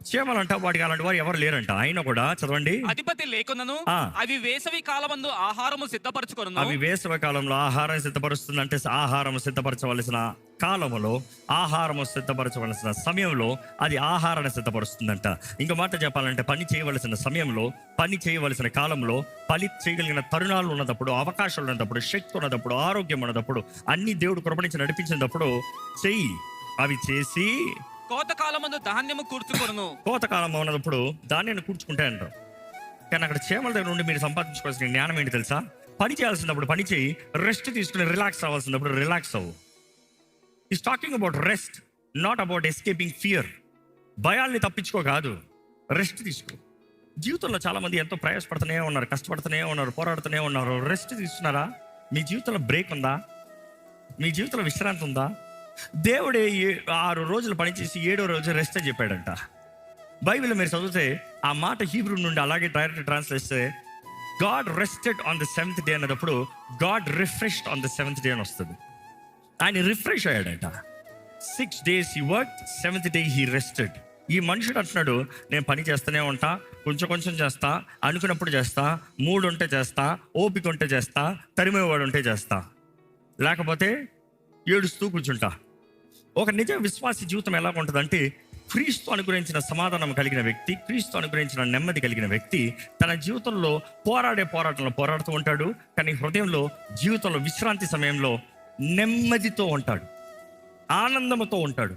చీమలంట వాటికి అలాంటి వారు ఎవరు లేరంట. అయినా కూడా చదవండి. అధిపతి లేకున్నను ఆ. అవి వేసవి కాలమందు ఆహారము సిద్ధపరచుకొను. అవి వేసవి కాలంలో ఆహారం సిద్ధపరుస్తుంది. అంటే ఆహారం సిద్ధపరచవలసిన కాలములో, ఆహారము సిద్ధపరచవలసిన సమయంలో అది ఆహారాన్ని సిద్ధపరుస్తుందంట. ఇంకో మాట చెప్పాలంటే పని చేయవలసిన సమయంలో, పని చేయవలసిన కాలంలో, పని చేయగలిగిన తరుణాలు ఉన్నప్పుడు, అవకాశాలు ఉన్నప్పుడు, శక్తి ఉన్నప్పుడు, ఆరోగ్యం ఉన్నప్పుడు, అన్ని దేవుడు కృపణించి నడిపించినప్పుడు చెయ్యి. అవి చేసి కోత కాలమందు ధాన్యము కూర్చుకొను. కోతకాలం ఉన్నప్పుడు ధాన్యాన్ని కూర్చుకుంటే అంటారు. కానీ అక్కడ చీమల దగ్గర నుండి మీరు సంపాదించుకోవాల్సిన జ్ఞానం ఏంటి తెలుసా? పని చేయాల్సినప్పుడు పని చేయి, రెస్ట్ తీసుకుని రిలాక్స్ అవ్వాల్సినప్పుడు రిలాక్స్ అవ్వు. Is talking about rest, not about escaping fear. భయాల్ని తప్పించుకో కాదు, రెస్ట్ తీసుకో. జీవితంలో చాలా మంది ఎంతో ప్రయాసపడుతూనే ఉన్నారు, కష్టపడుతూనే ఉన్నారు, పోరాడుతూనే ఉన్నారు. రెస్ట్ తీసుకున్నారా? మీ జీవితంలో బ్రేక్ ఉందా? మీ జీవితంలో విశ్రాంతి ఉందా? దేవుడే 6 రోజులు పనిచేసి 7వ రోజు రెస్ట్ అని చెప్పాడంట. బైబిల్ మీరు చదివితే ఆ మాట హీబ్రూ నుండి అలాగే డైరెక్ట్ ట్రాన్స్లేట్ చేస్తే God rested on the 7th day అన్నప్పుడు God refreshed on the 7th day అని వస్తుంది. ఆయన రిఫ్రెష్ అయ్యాడంట. 6 days he worked, 7th day he rested. ఈ మనుషుడు అంటున్నాడు, నేను పని చేస్తూనే ఉంటా, కొంచెం కొంచెం చేస్తా, అనుకున్నప్పుడు చేస్తా, మూడు ఉంటే చేస్తా, ఓపిక ఉంటే చేస్తా, తరిమేవాడు ఉంటే చేస్తా, లేకపోతే ఏడుస్తూ కూర్చుంటా. ఒక నిజ విశ్వాసి జీవితం ఎలా ఉంటుందంటే, క్రీస్తు అనుగ్రహించిన సమాధానం కలిగిన వ్యక్తి, క్రీస్తు అనుగ్రహించిన నెమ్మది కలిగిన వ్యక్తి తన జీవితంలో పోరాటంలో పోరాడుతూ ఉంటాడు. కానీ హృదయంలో, జీవితంలో విశ్రాంతి సమయంలో నెమ్మదితో ఉంటాడు, ఆనందంతో ఉంటాడు.